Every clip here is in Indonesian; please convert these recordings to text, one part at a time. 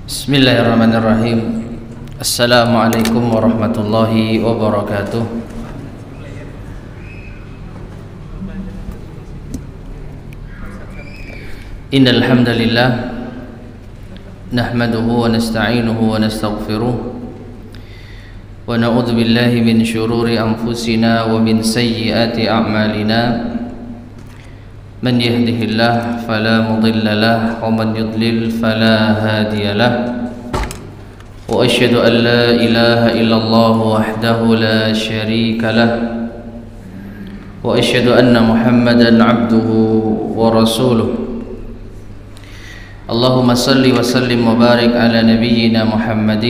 Bismillahirrahmanirrahim. Assalamualaikum warahmatullahi wabarakatuh. Innal hamdalillah nahmaduhu wa nasta'inuhu wa nastaghfiruh wa na'udzu billahi min shururi anfusina wa min sayyiati a'malina. من يهده الله فلا مضل له ومن يضلل فلا هادي له وأشهد أن لا إله إلا الله وحده لا شريك له وأشهد أن محمدا عبده ورسوله اللهم صل وسلم وبارك على نبينا محمد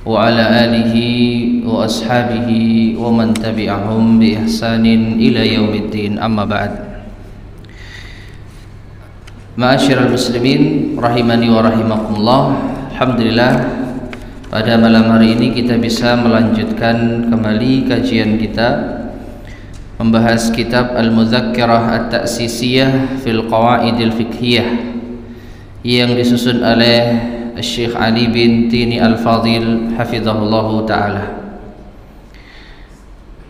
وعلى آله وأصحابه ومن تبعهم بإحسان إلى يوم الدين. أما بعد. Ma'asyiral muslimin rahimani wa rahimakumullah. Alhamdulillah, pada malam hari ini kita bisa melanjutkan kembali kajian kita membahas kitab Al-Mudzakkirah At-Ta'sisiyah fil Qawaidil Fiqhiyah yang disusun oleh Syekh Ali bin Tini Al-Fadhil hafizahullahu ta'ala.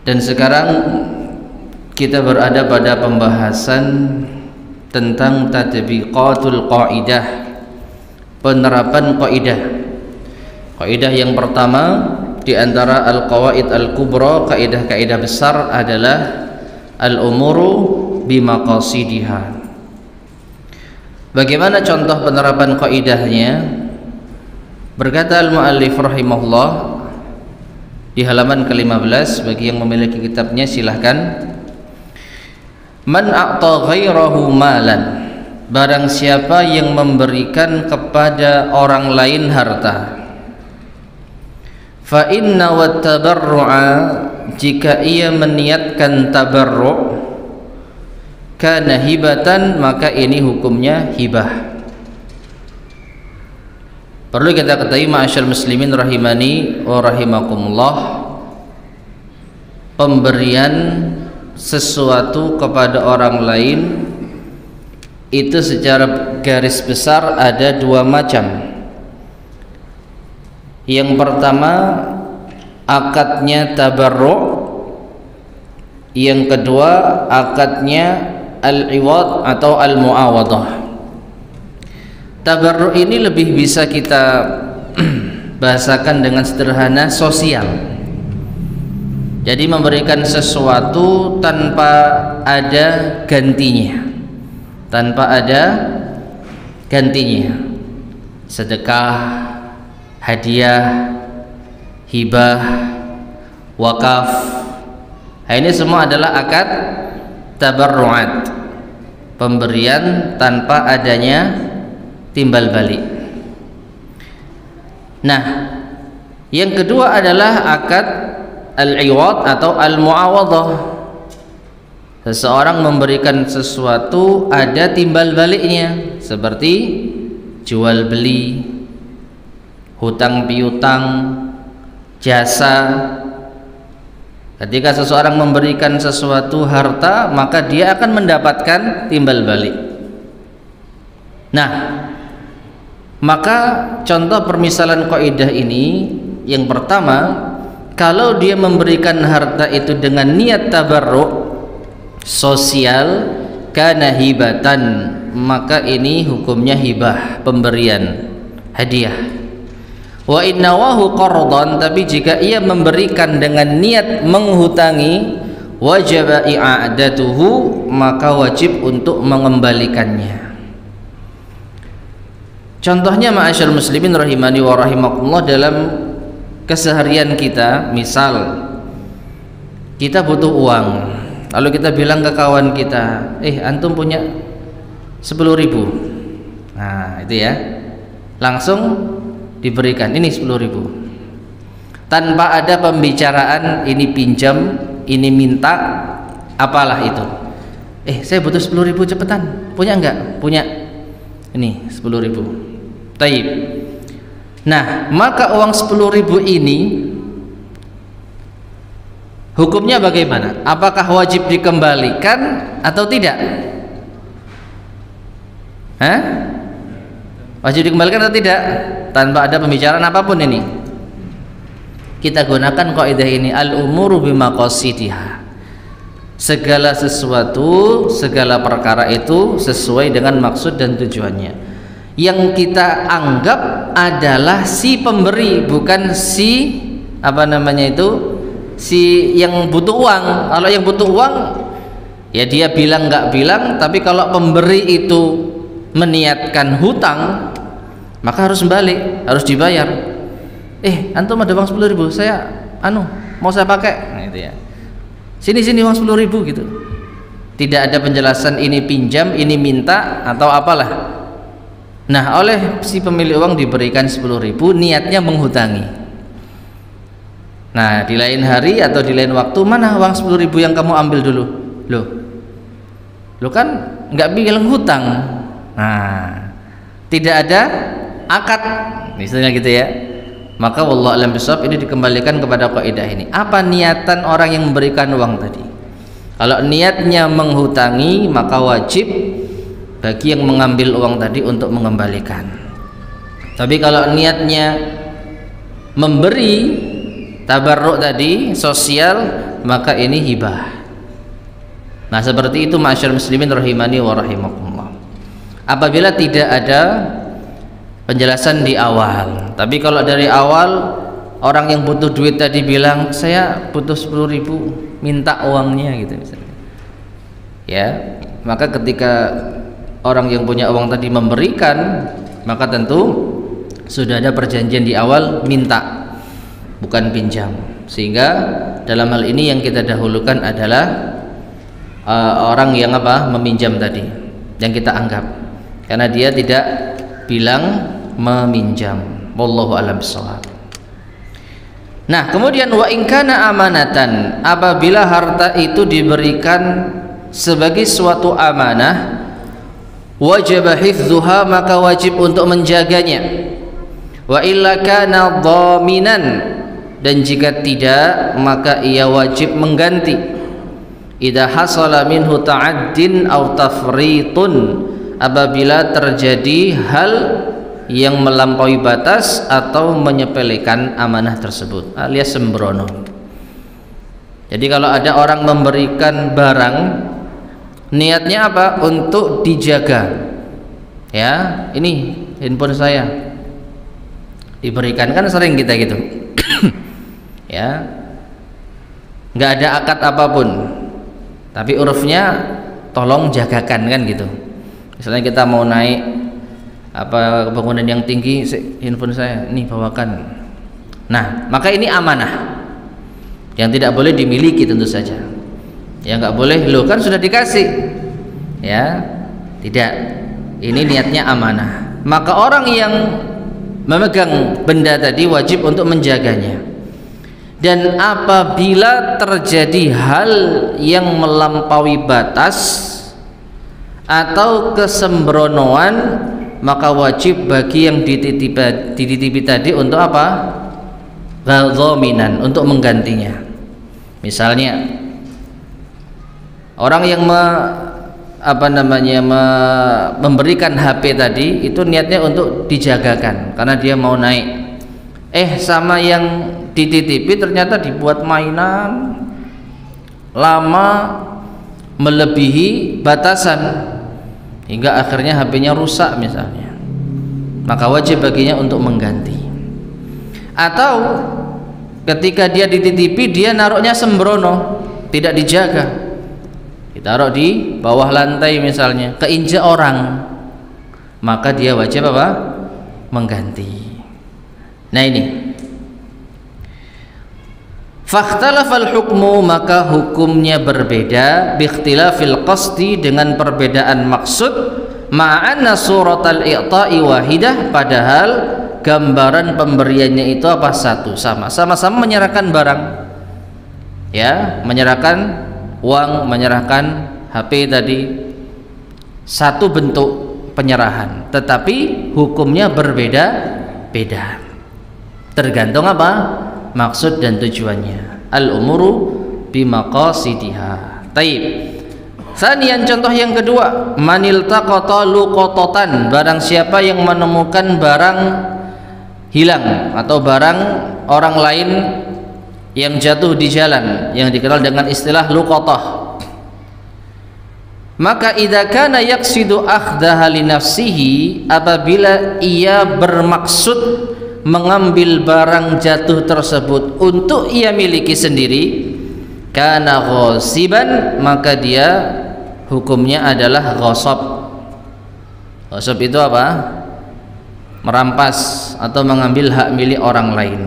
Dan sekarang kita berada pada pembahasan tentang tatbiqatul qaidah, penerapan qaidah. Qaidah yang pertama di antara al-qawaid al-kubra, kaidah-kaidah besar adalah al-umuru bimaqasidiha. Bagaimana contoh penerapan qaidahnya? Berkata al-muallif rahimahullah di halaman ke-15, bagi yang memiliki kitabnya silahkan. Man a'ta ghairahu malan, barang siapa yang memberikan kepada orang lain harta. Fa inna wat tabarru'a, jika ia meniatkan tabarru', kana hibatan, maka ini hukumnya hibah. Perlu kita ketahui ma'asyar muslimin rahimani wa rahimakumullah, pemberian sesuatu kepada orang lain itu secara garis besar ada dua macam. Yang pertama akadnya tabarru', yang kedua akadnya al-iwad atau al-muawadah. Tabarru' ini lebih bisa kita bahasakan dengan sederhana sosial. Jadi memberikan sesuatu tanpa ada gantinya, tanpa ada gantinya. Sedekah, hadiah, hibah, wakaf, ini semua adalah akad tabarru'at, pemberian tanpa adanya timbal balik. Nah, yang kedua adalah akad al-iwad atau al-muawadah. Seseorang memberikan sesuatu ada timbal baliknya, seperti jual beli, hutang piutang, jasa. Ketika seseorang memberikan sesuatu harta, maka dia akan mendapatkan timbal balik. Nah, maka contoh permisalan kaidah ini yang pertama, kalau dia memberikan harta itu dengan niat tabarru' sosial, kana hibatan, maka ini hukumnya hibah, pemberian, hadiah. Wa innawahu qardan, tapi jika ia memberikan dengan niat menghutangi, wajib i'adatuhu, maka wajib untuk mengembalikannya. Contohnya ma'asyar muslimin rahimani wa rahimakumullah, dalam keseharian kita, misal kita butuh uang, lalu kita bilang ke kawan kita, antum punya 10.000. Nah itu ya, langsung diberikan, ini 10.000, tanpa ada pembicaraan ini pinjam, ini minta, apalah itu. Saya butuh 10.000, cepetan, punya enggak? Punya, ini 10.000. Taib. Nah, maka uang 10.000 ini hukumnya bagaimana? Apakah wajib dikembalikan atau tidak? Wajib dikembalikan atau tidak? Tanpa ada pembicaraan apapun ini. Kita gunakan kaidah ini, al-umuru bimaqasidiha. Segala sesuatu, segala perkara itu sesuai dengan maksud dan tujuannya. Yang kita anggap adalah si pemberi, bukan si si yang butuh uang. Kalau yang butuh uang ya dia bilang nggak bilang, tapi kalau pemberi itu meniatkan hutang, maka harus balik, harus dibayar. Antum ada uang 10.000, saya mau saya pakai, nah, itu ya. Sini uang 10.000 gitu. Tidak ada penjelasan ini pinjam, ini minta atau apalah. Nah, oleh si pemilik uang diberikan 10.000, niatnya menghutangi. Nah, di lain hari atau di lain waktu, mana uang 10.000 yang kamu ambil dulu? Lo kan nggak bilang hutang. Nah, tidak ada akad, misalnya gitu ya. Maka wallahu a'lam bishawab, ini dikembalikan kepada kaidah ini. Apa niatan orang yang memberikan uang tadi? Kalau niatnya menghutangi, maka wajib bagi yang mengambil uang tadi untuk mengembalikan. Tapi kalau niatnya memberi, tabarruk tadi, sosial, maka ini hibah. Nah, seperti itu ma'asyar muslimin rahimani wa rahimakumullah. Apabila tidak ada penjelasan di awal, tapi kalau dari awal orang yang butuh duit tadi bilang saya butuh 10.000, minta uangnya gitu misalnya, ya, maka ketika orang yang punya uang tadi memberikan, maka tentu sudah ada perjanjian di awal minta, bukan pinjam. Sehingga dalam hal ini yang kita dahulukan adalah orang yang meminjam tadi, yang kita anggap, karena dia tidak bilang meminjam. Wallahu a'lam bishawab. Nah, kemudian wa in kana amanatan, apabila harta itu diberikan sebagai suatu amanah, wajib hifdzuha, maka wajib untuk menjaganya. Wa illa kana dhaminan, dan jika tidak maka ia wajib mengganti. Idza hasala minhu ta'addin aw tafritun, apabila terjadi hal yang melampaui batas atau menyepelekan amanah tersebut, alias sembrono. Jadi kalau ada orang memberikan barang, niatnya apa? Untuk dijaga. Ya, ini handphone saya diberikan, kan sering kita gitu. Ya, nggak ada akad apapun, tapi urufnya tolong jagakan, kan gitu. Misalnya kita mau naik bangunan yang tinggi, handphone saya ini bawakan. Nah, maka ini amanah yang tidak boleh dimiliki tentu saja. Ya nggak boleh, lo kan sudah dikasih, ya tidak. Ini niatnya amanah. Maka orang yang memegang benda tadi wajib untuk menjaganya. Dan apabila terjadi hal yang melampaui batas atau kesembronoan, maka wajib bagi yang dititipi tadi untuk apa? Dhaminan, untuk menggantinya. Misalnya orang yang memberikan HP tadi itu niatnya untuk dijagakan karena dia mau naik. Sama yang dititipi ternyata dibuat mainan lama melebihi batasan hingga akhirnya HP-nya rusak misalnya, maka wajib baginya untuk mengganti. Atau ketika dia dititipi, dia naruhnya sembrono, tidak dijaga, ditaruh di bawah lantai misalnya, keinjak orang, maka dia wajib mengganti. Nah ini fakhtalafal hukmu, maka hukumnya berbeda, biikhtilafil qasdi, dengan perbedaan maksud, ma'anna suratal i'ta'i wahidah, padahal gambaran pemberiannya itu satu, sama-sama menyerahkan barang, ya, menyerahkan uang, menyerahkan HP tadi, satu bentuk penyerahan, tetapi hukumnya berbeda-beda, tergantung maksud dan tujuannya. Al-umuru bimaqasidiha. Taib. Tsaniyan, contoh yang kedua, manil taqata luqatatan, barang siapa yang menemukan barang hilang atau barang orang lain yang jatuh di jalan yang dikenal dengan istilah luqatah. Maka idza kana yaqsidu akhdaha li nafsihi, apabila ia bermaksud mengambil barang jatuh tersebut untuk ia miliki sendiri, kana ghasiban, maka dia hukumnya adalah ghasab. Ghasab itu apa? Merampas atau mengambil hak milik orang lain.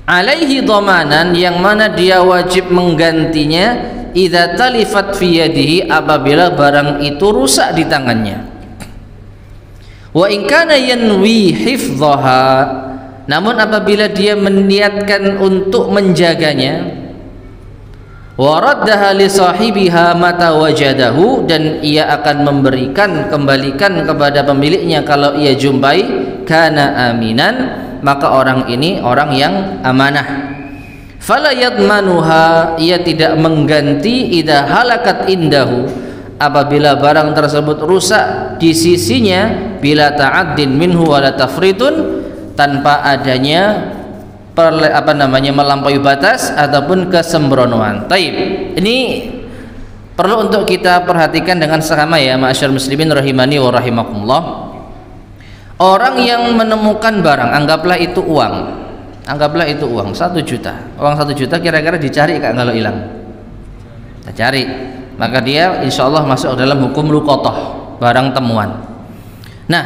Alaihi dhamanan, yang mana dia wajib menggantinya idza talifat fi yadihi, apabila barang itu rusak di tangannya. Wa in kana yanwi hifdhaha, namun apabila dia meniatkan untuk menjaganya, wa raddaha li sahibiha mata wajadahu, dan ia akan kembalikan kepada pemiliknya kalau ia jumpai, kana aminan, maka orang ini orang yang amanah. Fala yadmanuha, ia tidak mengganti idza halakat indahu, apabila barang tersebut rusak di sisinya, bila ta'addin minhu wala tafritun, tanpa adanya melampaui batas ataupun kesembronoan. Taib. Ini perlu untuk kita perhatikan dengan seksama ya, ma'asyar muslimin rahimani wa rahimakumullah. Orang yang menemukan barang, anggaplah itu uang, 1 juta. Uang 1 juta kira-kira dicari Kak kalau hilang? Kita cari. Maka dia insya Allah masuk dalam hukum luqatah, barang temuan. Nah,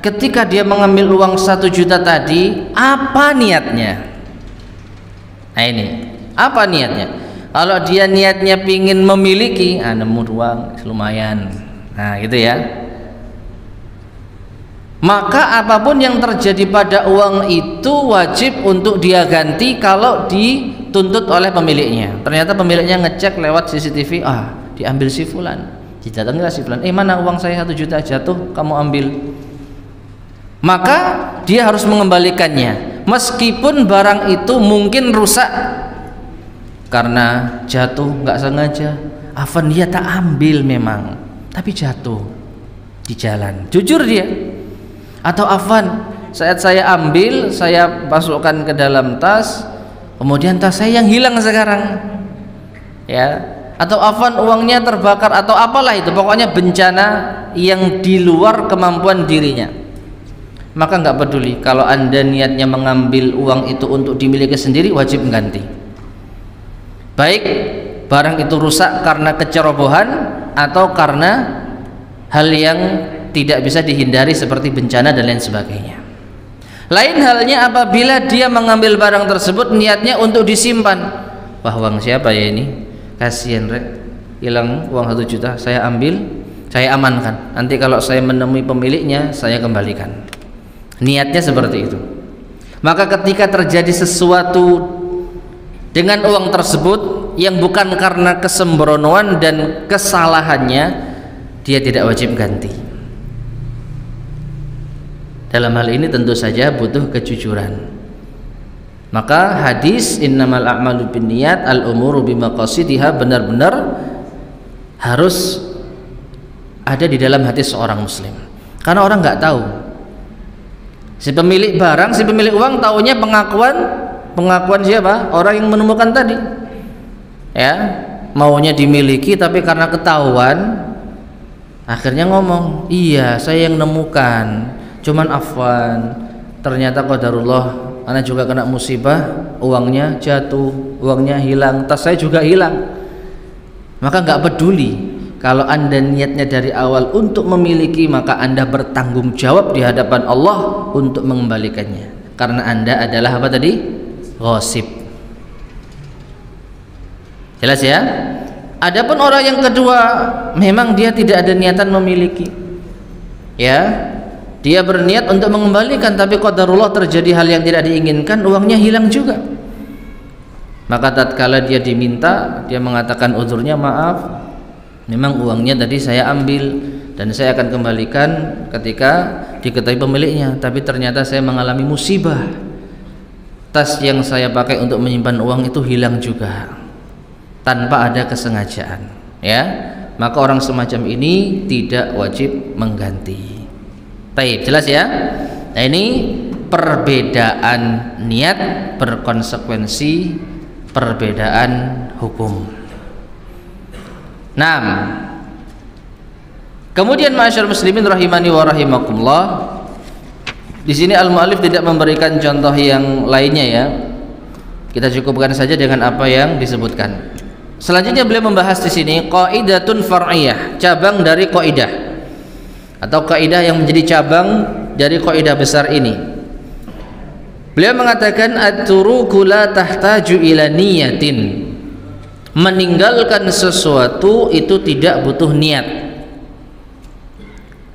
ketika dia mengambil uang 1 juta tadi, apa niatnya? Nah ini, apa niatnya? Kalau dia niatnya pingin memiliki, nemu uang lumayan, nah gitu ya, maka apapun yang terjadi pada uang itu wajib untuk dia ganti kalau dituntut oleh pemiliknya. Ternyata pemiliknya ngecek lewat CCTV, diambil si fulan, didatangilah si fulan, mana uang saya 1 juta jatuh, kamu ambil. Maka dia harus mengembalikannya, meskipun barang itu mungkin rusak karena jatuh nggak sengaja. Afan, dia tak ambil memang, tapi jatuh di jalan, jujur dia. Atau afan, saat saya ambil, saya masukkan ke dalam tas, kemudian tas saya yang hilang sekarang, ya. Atau afan, uangnya terbakar atau apalah itu, pokoknya bencana yang di luar kemampuan dirinya. Maka nggak peduli kalau anda niatnya mengambil uang itu untuk dimiliki sendiri, wajib mengganti. Baik barang itu rusak karena kecerobohan atau karena hal yang tidak bisa dihindari seperti bencana dan lain sebagainya. Lain halnya apabila dia mengambil barang tersebut niatnya untuk disimpan. Wah, uang siapa ya ini? Kasihan rek, hilang uang 1 juta, saya ambil, saya amankan. Nanti kalau saya menemui pemiliknya, saya kembalikan. Niatnya seperti itu. Maka ketika terjadi sesuatu dengan uang tersebut yang bukan karena kesembronoan dan kesalahannya, dia tidak wajib ganti. Dalam hal ini tentu saja butuh kejujuran. Maka hadis innamal a'malu binniyat al umuru bimaqasidiha benar-benar harus ada di dalam hati seorang muslim. Karena orang nggak tahu. Si pemilik barang, si pemilik uang taunya pengakuan siapa? Orang yang menemukan tadi. Ya, maunya dimiliki tapi karena ketahuan akhirnya ngomong, "Iya, saya yang nemukan. Cuman afwan, ternyata qadarullah, ana juga kena musibah, uangnya jatuh, uangnya hilang, tas saya juga hilang." Maka nggak peduli kalau anda niatnya dari awal untuk memiliki, maka anda bertanggung jawab di hadapan Allah untuk mengembalikannya, karena anda adalah apa tadi? Ghasib. Jelas ya? Adapun orang yang kedua, memang dia tidak ada niatan memiliki, ya, dia berniat untuk mengembalikan, tapi qadarullah terjadi hal yang tidak diinginkan, uangnya hilang juga. Maka tatkala dia diminta, dia mengatakan uzurnya, maaf, memang uangnya tadi saya ambil dan saya akan kembalikan ketika diketahui pemiliknya, tapi ternyata saya mengalami musibah, tas yang saya pakai untuk menyimpan uang itu hilang juga tanpa ada kesengajaan. ya, maka orang semacam ini tidak wajib mengganti. Baik, jelas ya? Nah, ini perbedaan niat berkonsekuensi perbedaan hukum. 6. Kemudian ma'asyar muslimin rahimani wa rahimakumullah, di sini al-mu'allif tidak memberikan contoh yang lainnya ya. Kita cukupkan saja dengan apa yang disebutkan. Selanjutnya beliau membahas di sini qaidatun far'iyah, cabang dari kaidah atau kaidah yang menjadi cabang dari kaidah besar ini. Beliau mengatakan at-turuku la tahtaju ila niyatin. Meninggalkan sesuatu itu tidak butuh niat.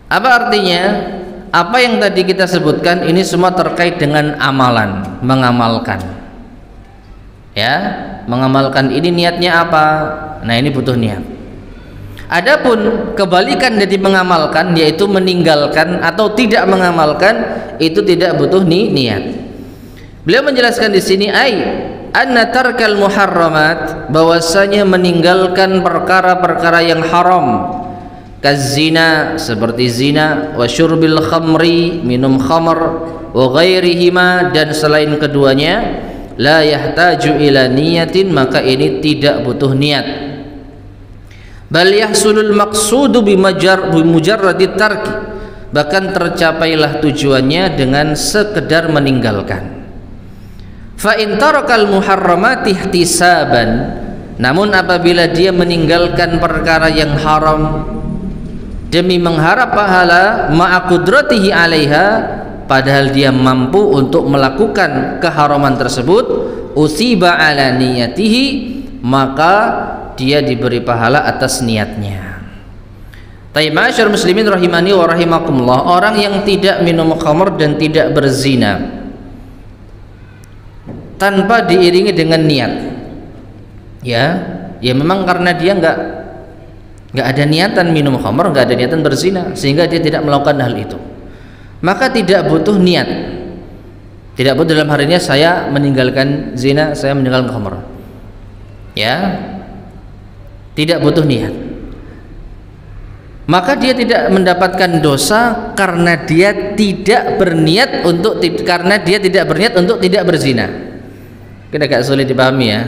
Apa artinya? Apa yang tadi kita sebutkan ini semua terkait dengan amalan, mengamalkan. Ya, mengamalkan ini niatnya apa? Nah, ini butuh niat. Adapun kebalikan dari mengamalkan, yaitu meninggalkan atau tidak mengamalkan, itu tidak butuh niat. Beliau menjelaskan di sini anna tarkal muharramat, bahwasanya meninggalkan perkara-perkara yang haram, kazina, seperti zina, wa syurbil khamri, minum khamr, wa ghairihima, dan selain keduanya, la yahtaju ila niyatin, maka ini tidak butuh niat. Bal yahsulul maqsudu bimujarradit tarki, bahkan tercapailah tujuannya dengan sekedar meninggalkan. Fa in tarakal muharramati ihtisaban, namun apabila dia meninggalkan perkara yang haram demi mengharap pahala ma'a qudratihi 'alaiha, padahal dia mampu untuk melakukan keharaman tersebut, usiba 'ala niyatihi, maka dia diberi pahala atas niatnya. Taib ma'asyar muslimin rahimani wa rahimakumullah, orang yang tidak minum khamr dan tidak berzina tanpa diiringi dengan niat, ya memang karena dia nggak ada niatan minum khamr, nggak ada niatan berzina, sehingga dia tidak melakukan hal itu, maka tidak butuh niat. Tidak butuh dalam harinya saya meninggalkan zina, saya meninggalkan khamr, ya tidak butuh niat. Maka dia tidak mendapatkan dosa karena dia tidak berniat untuk tidak berzina. Kita agak sulit dipahami ya.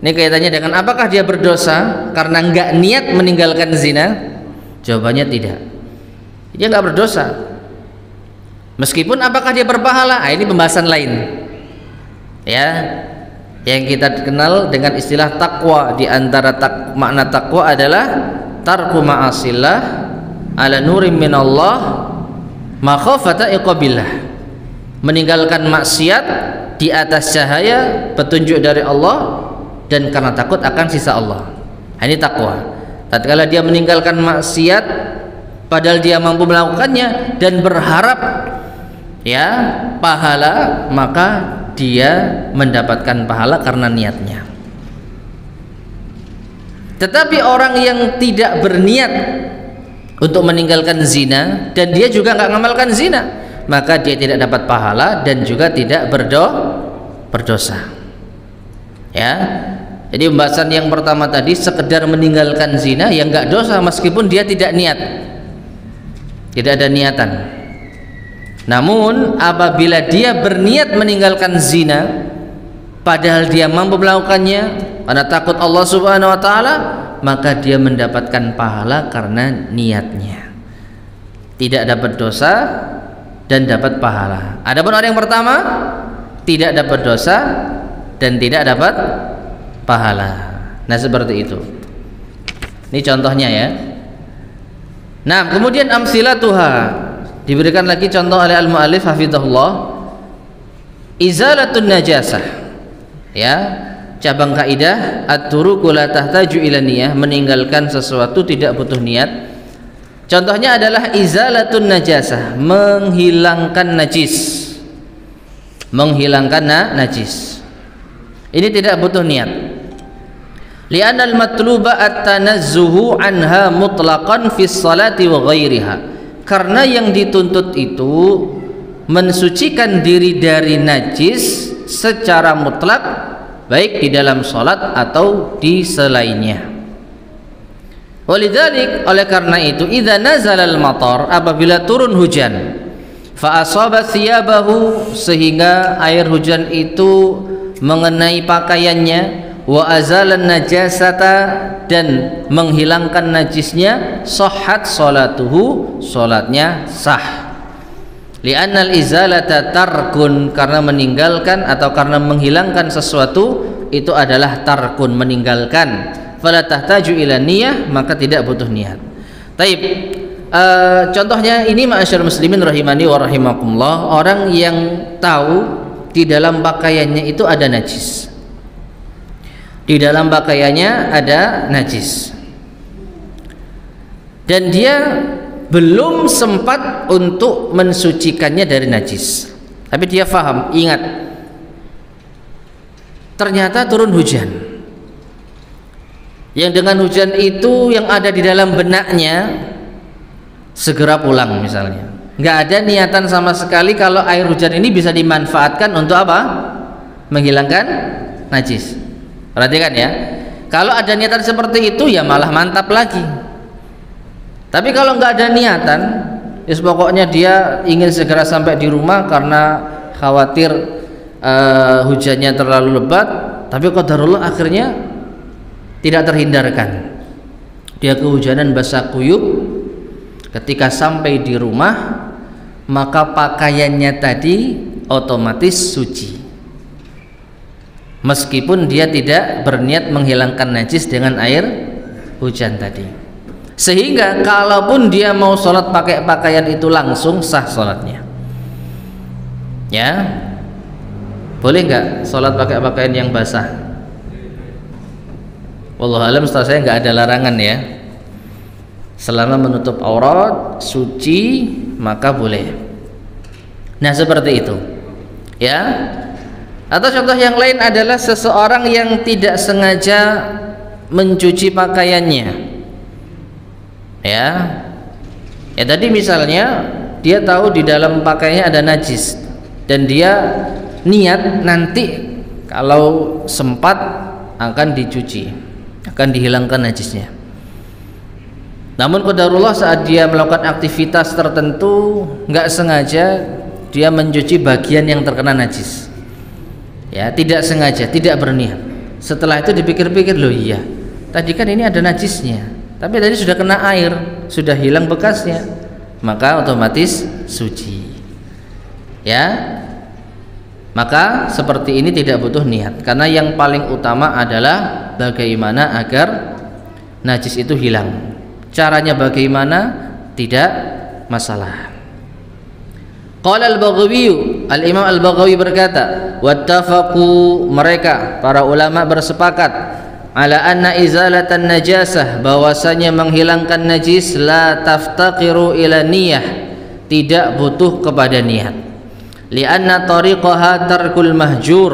Ini kaitannya dengan apakah dia berdosa karena nggak niat meninggalkan zina? Jawabannya tidak. Dia nggak berdosa. Meskipun apakah dia berpahala? Ini pembahasan lain. Ya, yang kita kenal dengan istilah takwa. Di antara makna takwa adalah tarku ma'asillah ala nurim minallah makhafata iqabillah, meninggalkan maksiat di atas cahaya petunjuk dari Allah dan karena takut akan sisa Allah. Ini takwa. Tatkala dia meninggalkan maksiat padahal dia mampu melakukannya dan berharap ya pahala, maka dia mendapatkan pahala karena niatnya. Tetapi orang yang tidak berniat untuk meninggalkan zina dan dia juga nggak ngamalkan zina, maka dia tidak dapat pahala dan juga tidak berdosa. Ya, jadi pembahasan yang pertama tadi sekedar meninggalkan zina yang nggak dosa meskipun dia tidak niat, tidak ada niatan. Namun apabila dia berniat meninggalkan zina padahal dia mampu melakukannya karena takut Allah Subhanahu wa taala, maka dia mendapatkan pahala karena niatnya, tidak dapat dosa dan dapat pahala. Adapun orang yang pertama tidak dapat dosa dan tidak dapat pahala. Nah, seperti itu. Ini contohnya ya. Nah, kemudian amsilatuha, diberikan lagi contoh oleh al-muallif hafizahullah, izalatun najasah. Ya, cabang kaidah at-turuku la tahtaju ila niyah, meninggalkan sesuatu tidak butuh niat. Contohnya adalah izalatun najasah, menghilangkan najis. Menghilangkan najis. Ini tidak butuh niat. Li'anal matluba at-tanazzuhu anha mutlaqan fi sholati wa ghairiha. Karena yang dituntut itu mensucikan diri dari najis secara mutlak, baik di dalam sholat atau di selainnya. Walidzalik, oleh karena itu, idza nazalal matar, apabila turun hujan, fa asaba thiyabahu, sehingga air hujan itu mengenai pakaiannya, wa azalan najasata, dan menghilangkan najisnya, sahhat salatuhu, salatnya sah. Li'annal izalata tarkun, karena meninggalkan atau karena menghilangkan sesuatu itu adalah tarkun, meninggalkan. Fala tahtaju ila niyah, maka tidak butuh niat. Taib. Contohnya ini, ma'asyarul muslimin rahimani wa rahimakumullah, orang yang tahu di dalam pakaiannya itu ada najis. Di dalam pakaiannya ada najis. Dan dia belum sempat untuk mensucikannya dari najis. Tapi dia faham, ingat, ternyata turun hujan. Yang dengan hujan itu yang ada di dalam benaknya, segera pulang misalnya. Nggak ada niatan sama sekali kalau air hujan ini bisa dimanfaatkan untuk apa? Menghilangkan najis. Perhatikan ya. Kalau ada niatan seperti itu ya malah mantap lagi. Tapi kalau nggak ada niatan, ya pokoknya dia ingin segera sampai di rumah karena khawatir hujannya terlalu lebat, tapi qadarullah akhirnya tidak terhindarkan, dia kehujanan basah kuyup. Ketika sampai di rumah, maka pakaiannya tadi otomatis suci, meskipun dia tidak berniat menghilangkan najis dengan air hujan tadi. Sehingga kalaupun dia mau sholat pakai pakaian itu langsung sah sholatnya. Ya, boleh nggak sholat pakai pakaian yang basah? Wallahu alam, setahu saya nggak ada larangan ya. Selama menutup aurat, suci, maka boleh. Nah seperti itu ya. Atau contoh yang lain adalah seseorang yang tidak sengaja mencuci pakaiannya ya. Ya tadi misalnya dia tahu di dalam pakaiannya ada najis, dan dia niat nanti kalau sempat akan dicuci, akan dihilangkan najisnya. Namun qadarullah saat dia melakukan aktivitas tertentu nggak sengaja dia mencuci bagian yang terkena najis. Ya, tidak sengaja, tidak berniat. Setelah itu dipikir-pikir, loh iya, tadi kan ini ada najisnya, tapi tadi sudah kena air, sudah hilang bekasnya, maka otomatis suci. Ya. Maka seperti ini tidak butuh niat, karena yang paling utama adalah bagaimana agar najis itu hilang. Caranya bagaimana tidak masalah. Qala al-Baghawi, al-Imam al-Baghawi berkata, wattafaqu, mereka para ulama bersepakat, ala anna izalatan najasah, bahwasanya menghilangkan najis la taftaqiru ila niyah, tidak butuh kepada niat. Lianna tariqaha tarkul mahjur,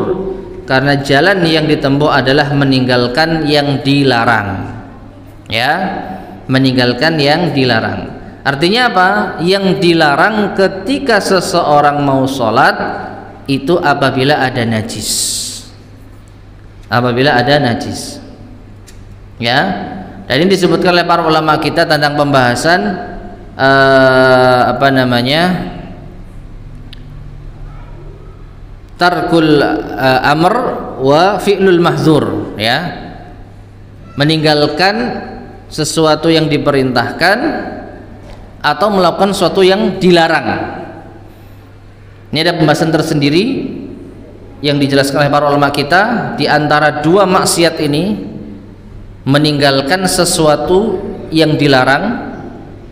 karena jalan yang ditempuh adalah meninggalkan yang dilarang. Ya, meninggalkan yang dilarang. Artinya apa? Yang dilarang ketika seseorang mau sholat itu apabila ada najis. Apabila ada najis. Ya. Dan ini disebutkan oleh para ulama kita tentang pembahasan tarkul amr wa fi'lul mahdzur, ya. Meninggalkan sesuatu yang diperintahkan atau melakukan sesuatu yang dilarang. Ini ada pembahasan tersendiri yang dijelaskan oleh para ulama kita. Di antara dua maksiat ini, meninggalkan sesuatu yang dilarang,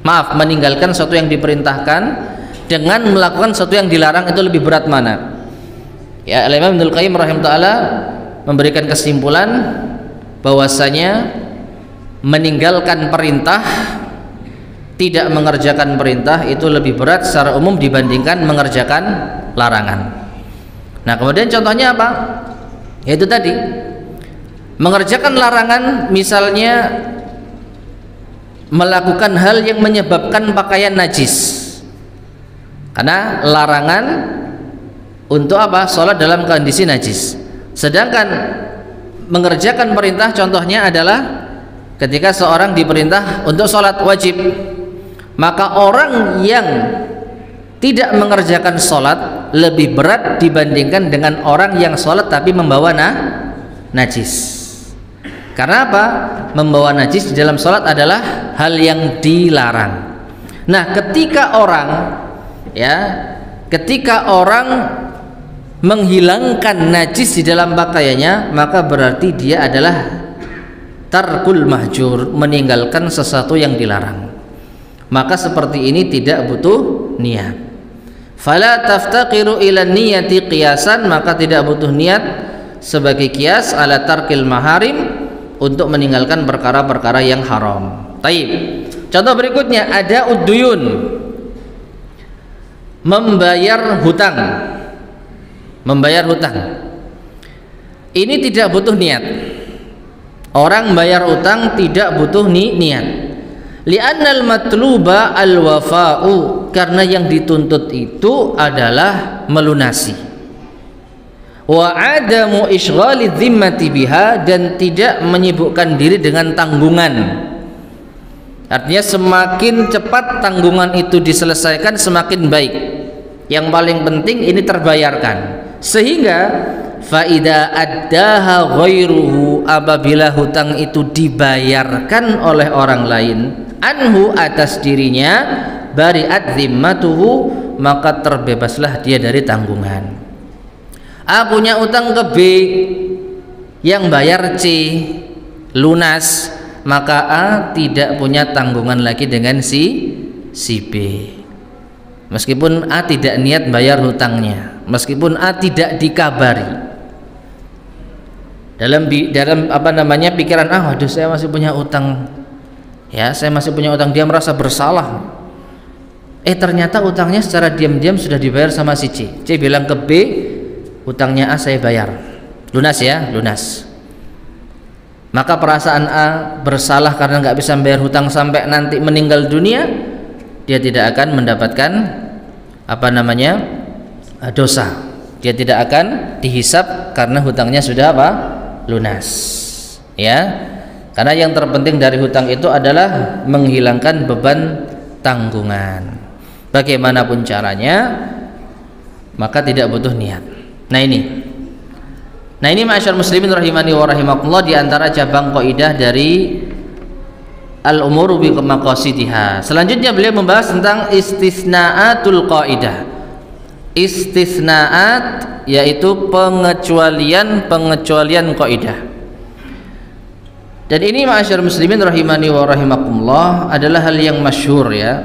meninggalkan sesuatu yang diperintahkan dengan melakukan sesuatu yang dilarang, itu lebih berat mana? Ya, Imam Ibnul Qayyim rahimahullah memberikan kesimpulan bahwasanya meninggalkan perintah, tidak mengerjakan perintah itu lebih berat secara umum dibandingkan mengerjakan larangan. Nah, kemudian contohnya apa? Yaitu tadi mengerjakan larangan, misalnya melakukan hal yang menyebabkan pakaian najis. Karena larangan untuk apa? Sholat dalam kondisi najis. Sedangkan mengerjakan perintah contohnya adalah ketika seorang diperintah untuk sholat wajib, maka orang yang tidak mengerjakan sholat lebih berat dibandingkan dengan orang yang sholat tapi membawa najis. Karena apa? Membawa najis di dalam sholat adalah hal yang dilarang. Nah, ketika orang menghilangkan najis di dalam pakaiannya, maka berarti dia adalah tarkul mahjur, meninggalkan sesuatu yang dilarang. Maka seperti ini tidak butuh niat. Fala taftaqiru ila niyati qiyasan, maka tidak butuh niat sebagai kias ala tarkil maharim, untuk meninggalkan perkara-perkara yang haram. Taib. Contoh berikutnya ada udduyun, membayar hutang. Membayar hutang ini tidak butuh niat. Orang bayar hutang tidak butuh niat. Li'annal matluba al-wafa'u, karena yang dituntut itu adalah melunasi. Wa adamu isghali dhimmati biha, dan tidak menyibukkan diri dengan tanggungan. Artinya semakin cepat tanggungan itu diselesaikan semakin baik. Yang paling penting ini terbayarkan. Sehingga faida addaha ghairuhu, apabila hutang itu dibayarkan oleh orang lain, anhu atas dirinya, bari'at zimmatuhu, maka terbebaslah dia dari tanggungan. A punya utang ke B, yang bayar C, lunas, maka A tidak punya tanggungan lagi dengan si B. Meskipun A tidak niat bayar hutangnya, meskipun A tidak dikabari, dalam pikiran, waduh saya masih punya utang, saya masih punya utang, dia merasa bersalah. Ternyata utangnya secara diam-diam sudah dibayar sama si C. C bilang ke B, hutangnya A saya bayar, lunas ya, lunas. Maka perasaan A bersalah karena nggak bisa bayar hutang sampai nanti meninggal dunia, dia tidak akan mendapatkan dosa. Dia tidak akan dihisab karena hutangnya sudah lunas. Ya, karena yang terpenting dari hutang itu adalah menghilangkan beban tanggungan. Bagaimanapun caranya, maka tidak butuh niat. Nah ini ma'asyar muslimin rahimani wa rahimakumullah, di antara cabang kaidah dari al-umuru bi maqasidiha. Selanjutnya beliau membahas tentang istisnaatul qaidah. Istisnaat yaitu pengecualian kaidah. Dan ini ma'asyar muslimin rahimani wa rahimakumullah adalah hal yang masyhur ya.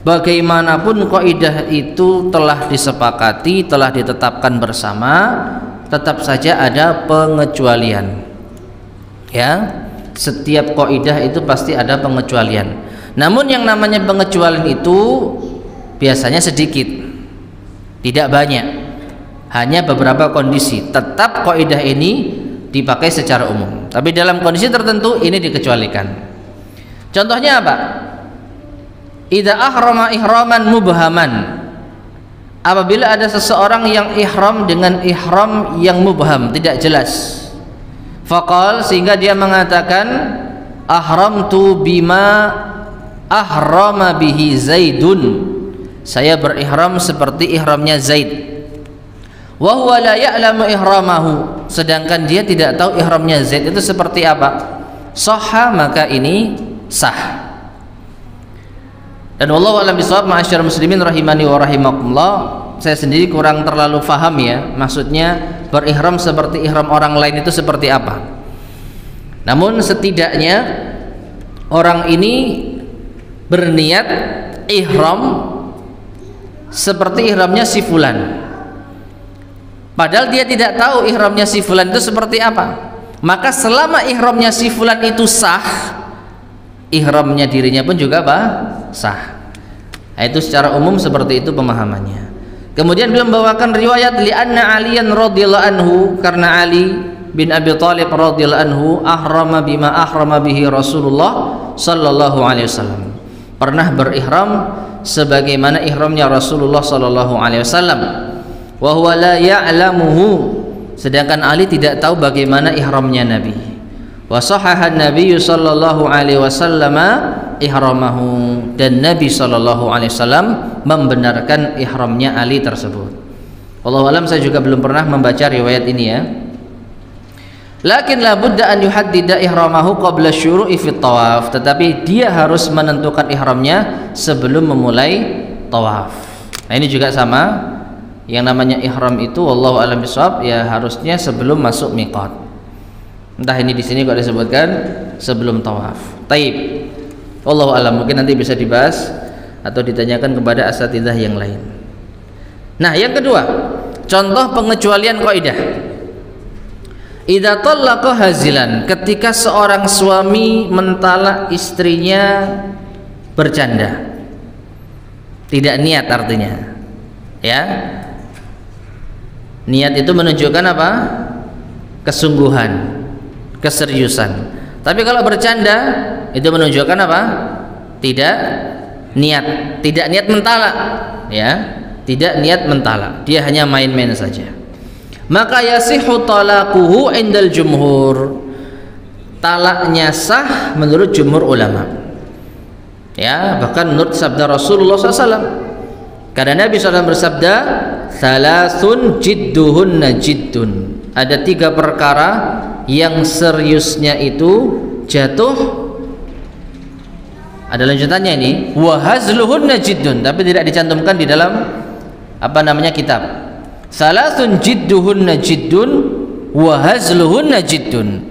Bagaimanapun kaidah itu telah disepakati, telah ditetapkan bersama, tetap saja ada pengecualian. Ya, setiap kaidah itu pasti ada pengecualian. Namun yang namanya pengecualian itu biasanya sedikit, tidak banyak, hanya beberapa kondisi. Tetap kaidah ini dipakai secara umum, tapi dalam kondisi tertentu ini dikecualikan. Contohnya apa? Idza ahrama ihraman mubhaman, apabila ada seseorang yang ihram dengan ihram yang mubham, tidak jelas. Faqal, sehingga dia mengatakan ahramtu bima ahrama bihi Zaidun, saya berihram seperti ihramnya Zaid. Wa huwa la ya'lamu ihramahu, sedangkan dia tidak tahu ihramnya Zaid itu seperti apa. Sahha, maka ini sah. Dan wallahu a'lam bishawab, ma'asyar muslimin rahimani wa rahimakumullah, saya sendiri kurang terlalu faham ya, maksudnya berihram seperti ihram orang lain itu seperti apa. Namun setidaknya orang ini berniat ihram seperti ihramnya si fulan, padahal dia tidak tahu ihramnya si fulan itu seperti apa. Maka selama ihramnya si fulan itu sah, ihramnya dirinya pun juga sah. Nah, itu secara umum seperti itu pemahamannya. Kemudian beliau membawakan riwayat li'anna Aliyan radhiyallahu anhu, karena Ali bin Abi Thalib radhiyallahu anhu ahrama bima ahrama bihi Rasulullah sallallahu alaihi wasallam, pernah berihram sebagaimana ihramnya Rasulullah sallallahu alaihi wasallam. Wa huwa la ya'lamuhu, sedangkan Ali tidak tahu bagaimana ihramnya Nabi. Wa sahahan Nabi sallallahu alaihi wasallam ihramahu, dan Nabi sallallahu alaihi wasallam membenarkan ihramnya Ali tersebut. Wallahu alam, saya juga belum pernah membaca riwayat ini ya. Lakin la budda an yuhaddida ihramahu qabla syuru'i fit tawaf, tetapi dia harus menentukan ihramnya sebelum memulai tawaf. Nah ini juga sama, yang namanya ihram itu wallahu alam bisawab ya harusnya sebelum masuk miqat. Entah ini di sini kok disebutkan sebelum tawaf. Taib. Wallahu alam, mungkin nanti bisa dibahas atau ditanyakan kepada asatidzah yang lain. Nah, yang kedua, contoh pengecualian kaidah. Idza talaqa hazilan, ketika seorang suami mentalak istrinya bercanda. Tidak niat artinya. Ya. Niat itu menunjukkan apa? Kesungguhan, keseriusan. Tapi kalau bercanda itu menunjukkan apa? Tidak niat, tidak niat mentalak, ya. Tidak niat mentalak, dia hanya main-main saja. Maka yasihu talaquhu indal jumhur, talaknya sah menurut jumhur ulama, ya, bahkan menurut sabda Rasulullah SAW. Karena Nabi SAW bersabda, salasun jidduhunna jiddun, ada 3 perkara yang seriusnya itu jatuh. Ada lanjutannya ini, wa hazluhunna jiddun, tapi tidak dicantumkan di dalam apa namanya kitab. Salasun jidduhunna jiddun wa hazluhunna jiddun,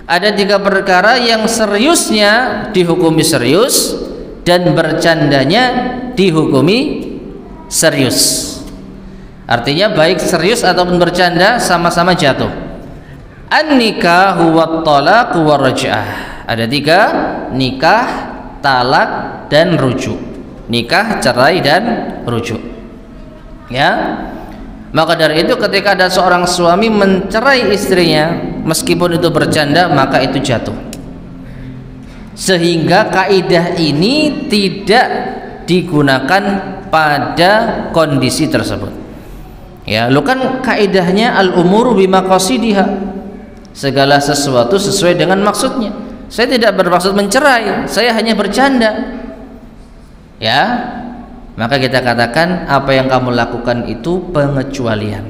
ada 3 perkara yang seriusnya dihukumi serius dan bercandanya dihukumi serius. Artinya baik serius ataupun bercanda sama-sama jatuh. An-nikahu wat talaq war raj'ah, ada 3, nikah, talak dan rujuk. Nikah, cerai dan rujuk, ya. Maka dari itu ketika ada seorang suami mencerai istrinya meskipun itu bercanda, maka itu jatuh. Sehingga kaidah ini tidak digunakan pada kondisi tersebut. Ya, lu kan kaidahnya al-umuru bimaqasidiha, segala sesuatu sesuai dengan maksudnya. Saya tidak bermaksud mencerai, saya hanya bercanda. Ya, maka kita katakan apa yang kamu lakukan itu pengecualian.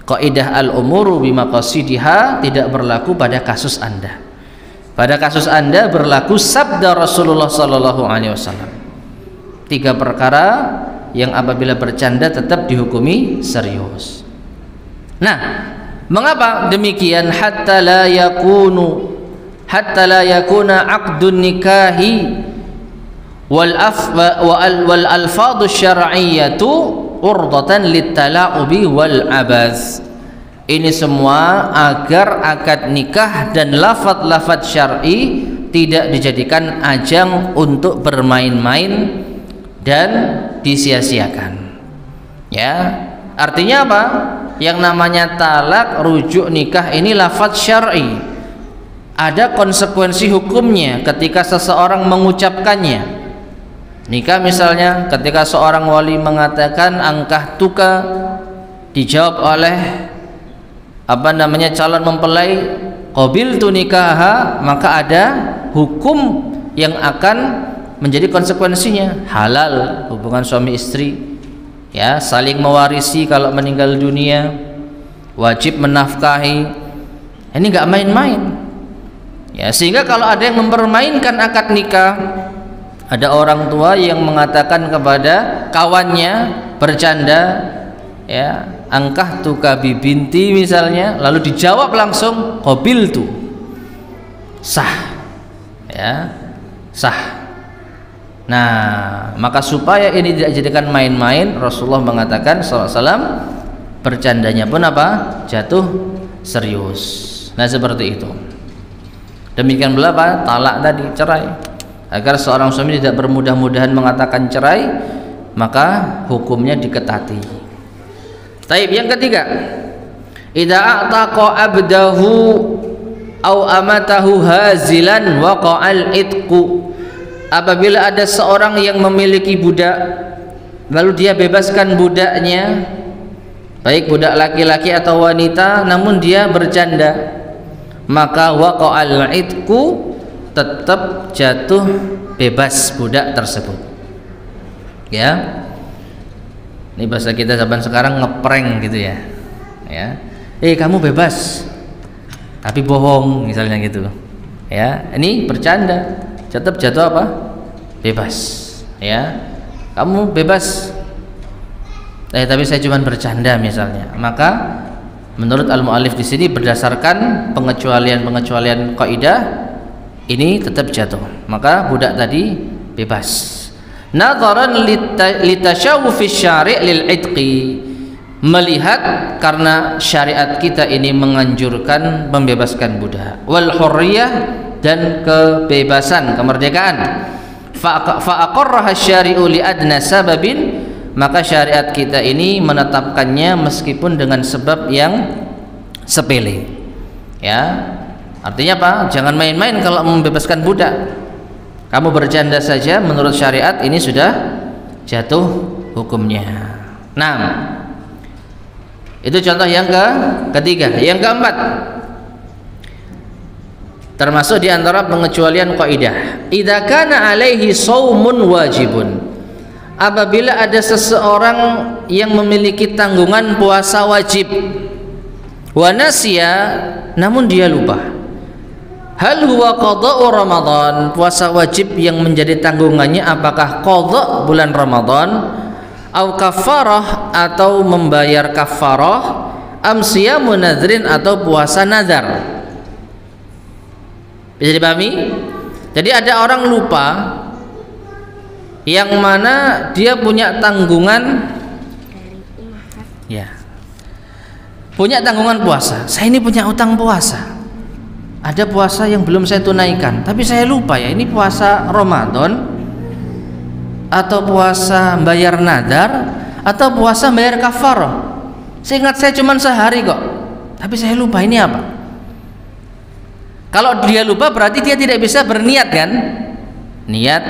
Kaidah al-umuru bimaqasidiha tidak berlaku pada kasus Anda. Pada kasus Anda berlaku sabda Rasulullah sallallahu alaihi wasallam. 3 perkara yang apabila bercanda tetap dihukumi serius. Nah, mengapa demikian? Hatta la yakuna aqdun nikahi wal alfadhu syar'iyyatu urdatan litala'ubi wal abaz. Ini semua agar akad nikah dan lafaz-lafaz syar'i tidak dijadikan ajang untuk bermain-main dan disia-siakan. Ya, artinya apa? Yang namanya talak, rujuk, nikah ini lafaz syar'i. Ada konsekuensi hukumnya ketika seseorang mengucapkannya. Nikah misalnya ketika seorang wali mengatakan angkah tuka, dijawab oleh apa namanya calon mempelai qabiltu nikaha, maka ada hukum yang akan menjadi konsekuensinya. Halal hubungan suami istri, ya, saling mewarisi kalau meninggal dunia, wajib menafkahi. Ini nggak main-main, ya. Sehingga kalau ada yang mempermainkan akad nikah, ada orang tua yang mengatakan kepada kawannya bercanda, ya, angkah tuka bibinti misalnya, lalu dijawab langsung qabiltu, sah, ya, sah. Nah, maka supaya ini tidak dijadikan main-main, Rasulullah mengatakan SAW, bercandanya pun apa? Jatuh serius. Nah, seperti itu. Demikian pula apa? Talak tadi, cerai. Agar seorang suami tidak bermudah-mudahan mengatakan cerai, maka hukumnya diketati. Taib, yang ketiga, idza a'taqa abdahu aw amatahu hazilan waqa'al itqu. Apabila ada seorang yang memiliki budak lalu dia bebaskan budaknya, baik budak laki-laki atau wanita, namun dia bercanda, maka waqa'al idku, tetap jatuh bebas budak tersebut. Ya, ini bahasa kita zaman sekarang ngeprank gitu ya. Ya, kamu bebas, tapi bohong misalnya gitu. Ya, ini bercanda, tetap jatuh apa? Bebas. Ya, kamu bebas, tapi saya cuma bercanda misalnya. Maka menurut al-mu'allif di sini berdasarkan pengecualian kaidah ini tetap jatuh. Maka budak tadi bebas. Nadharan litashawufi syari' lil idqi, melihat karena syariat kita ini menganjurkan membebaskan budak, wal hurriyah, dan kebebasan, kemerdekaan. Fa aqarraha syari'u li adna sababin, maka syariat kita ini menetapkannya meskipun dengan sebab yang sepele. Ya, artinya apa? Jangan main-main kalau membebaskan budak. Kamu bercanda saja, menurut syariat ini sudah jatuh hukumnya. Nah, itu contoh yang ketiga. Yang keempat, termasuk diantara pengecualian kaidah, idza kana alaihi shaumun wajibun, apabila ada seseorang yang memiliki tanggungan puasa wajib, wa nasiya, namun dia lupa. Hal huwa qada'u Ramadan, puasa wajib yang menjadi tanggungannya apakah qada' bulan Ramadan, au kafarah, atau membayar kafarah, am siyamu nadrin, atau puasa nazar. Bisa dipahami? Jadi ada orang lupa yang mana dia punya tanggungan, ya, punya tanggungan puasa. Saya ini punya utang puasa, ada puasa yang belum saya tunaikan, tapi saya lupa ya, ini puasa Ramadan atau puasa bayar nadar atau puasa bayar kafarah. Seingat saya cuma sehari kok, tapi saya lupa ini apa. Kalau dia lupa berarti dia tidak bisa berniat kan? Niat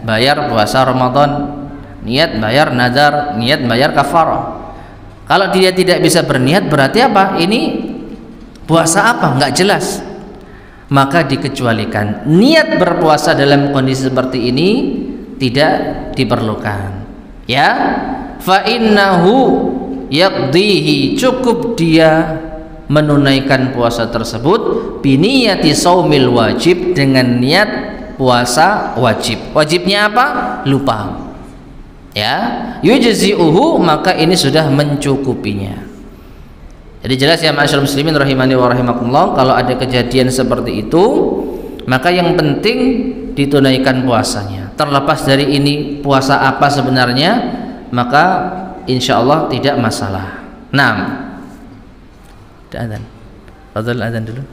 bayar puasa Ramadan, niat bayar nadar, niat bayar kafarah. Kalau dia tidak bisa berniat berarti apa? Ini puasa apa? Nggak jelas. Maka dikecualikan. Niat berpuasa dalam kondisi seperti ini tidak diperlukan. Ya, fa innahu yaqdihi, cukup dia menunaikan puasa tersebut biniyati shaumil wajib, dengan niat puasa wajib. Wajibnya apa? Lupa. Ya, yujzi'uhu, maka ini sudah mencukupinya. Jadi jelas ya ma'asyiral muslimin rahimani wa rahimakumullah, kalau ada kejadian seperti itu maka yang penting ditunaikan puasanya. Terlepas dari ini puasa apa sebenarnya, maka insya Allah tidak masalah. Nah, ada adzan. Fadhal adzan dulu.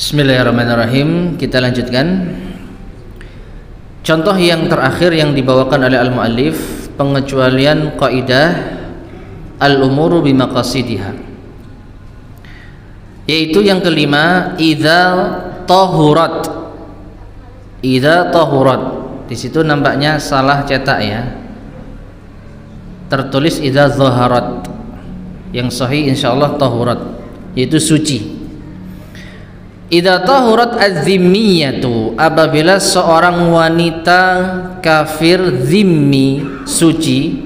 Bismillahirrahmanirrahim. Kita lanjutkan. Contoh yang terakhir yang dibawakan oleh al-muallif, pengecualian kaidah al-umuru bimaqasidiha, yaitu yang kelima, idza tahurat. Idza tahurat. Di situ nampaknya salah cetak ya. Tertulis idza zaharat. Yang sahih insyaallah tahurat, yaitu suci. Idza tahurat az-zimmiyatu, apabila seorang wanita kafir zimmi suci,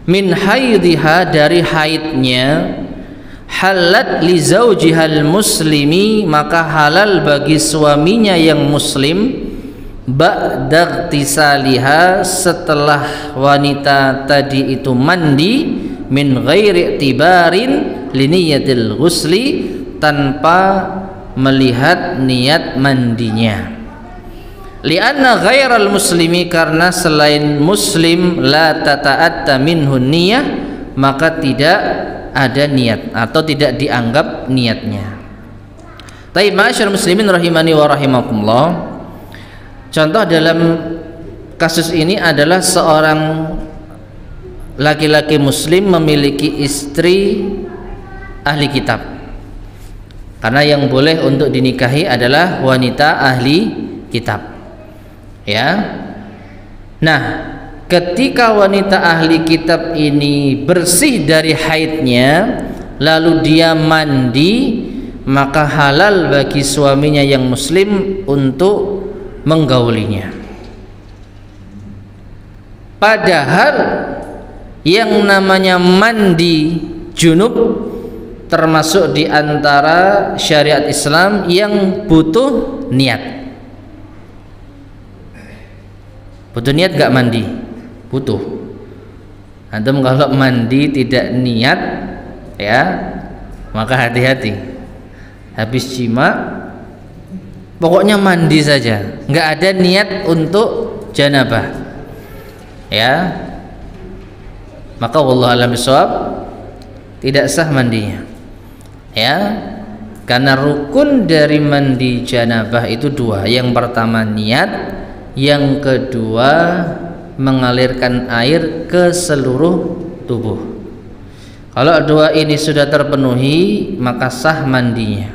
min haidha, dari haidnya, halat li zaujihal muslimi, maka halal bagi suaminya yang muslim, ba'da ightisaliha, setelah wanita tadi itu mandi, min ghairi i'tibarin li niyatil ghusli, tanpa melihat niat mandinya. Lianna ghairal muslimi, karena selain muslim, la tata'atta minhu niyah, maka tidak ada niat atau tidak dianggap niatnya. Taib ma'asyar muslimin rahimani wa rahimakumullah. Contoh dalam kasus ini adalah seorang laki-laki muslim memiliki istri ahli kitab. Karena yang boleh untuk dinikahi adalah wanita ahli kitab. Ya. Nah, ketika wanita ahli kitab ini bersih dari haidnya, lalu dia mandi, maka halal bagi suaminya yang muslim untuk menggaulinya. Padahal yang namanya mandi junub termasuk di antara syariat Islam yang butuh niat. Butuh niat gak mandi? Butuh. Antum kalau mandi tidak niat, ya, maka hati-hati. Habis jima, pokoknya mandi saja, nggak ada niat untuk janabah, ya, maka wallahu a'lam bishawab, tidak sah mandinya. Ya, karena rukun dari mandi janabah itu dua. Yang pertama niat, yang kedua mengalirkan air ke seluruh tubuh. Kalau dua ini sudah terpenuhi, maka sah mandinya.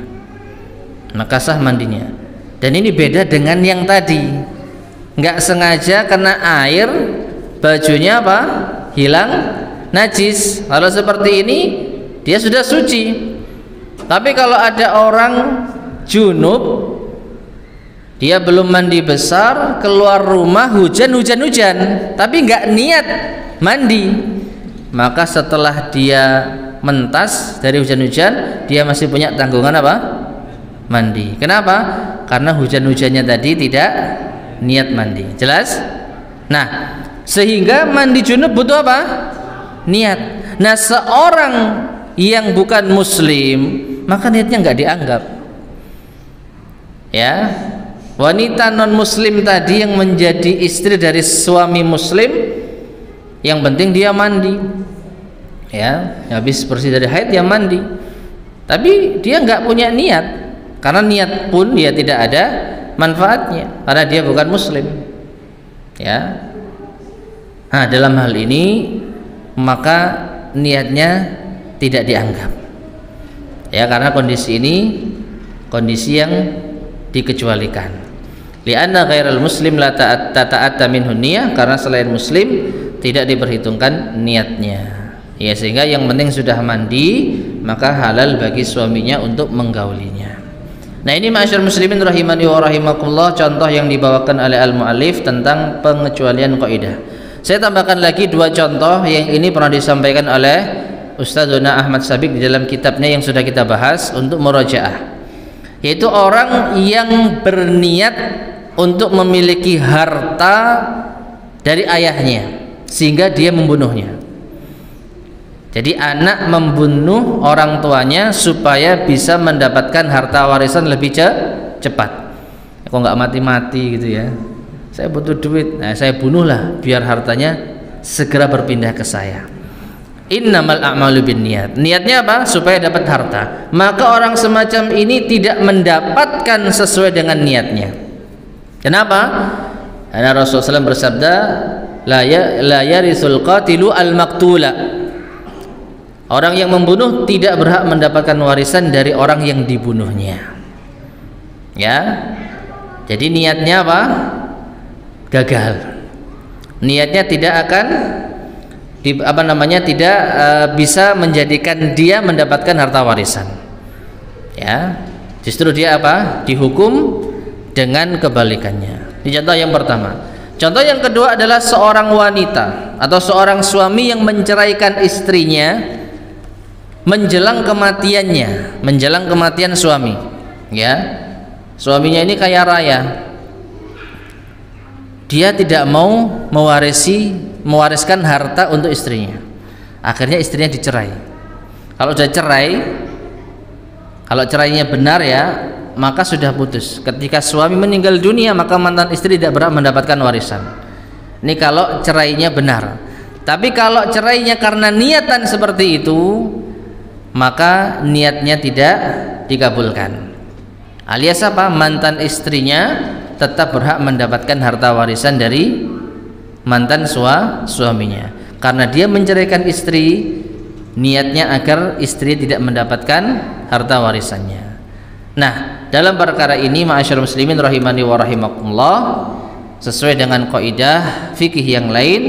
Maka sah mandinya. Dan ini beda dengan yang tadi. Nggak sengaja kena air, bajunya apa? Hilang najis. Kalau seperti ini dia sudah suci. Tapi kalau ada orang junub, dia belum mandi besar, keluar rumah hujan, tapi nggak niat mandi, maka setelah dia mentas dari hujan-hujan, dia masih punya tanggungan apa? Mandi. Kenapa? Karena hujan-hujannya tadi tidak niat mandi. Jelas? Nah, sehingga mandi junub butuh apa? Niat. Nah, seorang yang bukan muslim, maka niatnya nggak dianggap. Ya, wanita non muslim tadi yang menjadi istri dari suami muslim, yang penting dia mandi. Ya, habis bersih dari haid dia mandi. Tapi dia nggak punya niat, karena niat pun dia tidak ada manfaatnya, karena dia bukan muslim. Ya. Nah, dalam hal ini maka niatnya tidak dianggap. Ya, karena kondisi ini kondisi yang dikecualikan. Li'anna ghairal muslim la tata'atta minhu niyah, karena selain muslim tidak diperhitungkan niatnya. Ya, sehingga yang penting sudah mandi, maka halal bagi suaminya untuk menggaulinya. Nah, ini ma'asyar muslimin rahimani wa rahimakumullah, contoh yang dibawakan oleh al-muallif tentang pengecualian kaidah. Saya tambahkan lagi dua contoh yang ini pernah disampaikan oleh Ustadzuna Ahmad Sabiq di dalam kitabnya yang sudah kita bahas untuk murajaah. yaitu orang yang berniat untuk memiliki harta dari ayahnya sehingga dia membunuhnya. Jadi anak membunuh orang tuanya supaya bisa mendapatkan harta warisan lebih cepat. Kok nggak mati-mati gitu ya, saya butuh duit, nah saya bunuhlah biar hartanya segera berpindah ke saya. Innamal a'malu binniyat. Niatnya apa? Supaya dapat harta. Maka orang semacam ini tidak mendapatkan sesuai dengan niatnya. Kenapa? Karena Rasulullah SAW bersabda, la yarisul qatilu al-maqtula. Orang yang membunuh tidak berhak mendapatkan warisan dari orang yang dibunuhnya. Ya. Jadi niatnya apa? Gagal. Niatnya tidak akan tidak bisa menjadikan dia mendapatkan harta warisan. Ya, justru dia apa? Dihukum dengan kebalikannya. Ini contoh yang pertama. Contoh yang kedua adalah seorang wanita atau seorang suami yang menceraikan istrinya menjelang kematiannya, menjelang kematian suami. Ya, suaminya ini kaya raya. Dia tidak mau mewariskan harta untuk istrinya. Akhirnya istrinya dicerai. Kalau sudah cerai, kalau cerainya benar ya, maka sudah putus. Ketika suami meninggal dunia, maka mantan istri tidak berhak mendapatkan warisan. Ini kalau cerainya benar. Tapi kalau cerainya karena niatan seperti itu, maka niatnya tidak dikabulkan. Alias apa? Mantan istrinya tetap berhak mendapatkan harta warisan dari mantan suaminya, karena dia menceraikan istri niatnya agar istri tidak mendapatkan harta warisannya. Nah, dalam perkara ini ma'asyiral muslimin rahimani wa rahimakumullah, sesuai dengan kaidah fikih yang lain,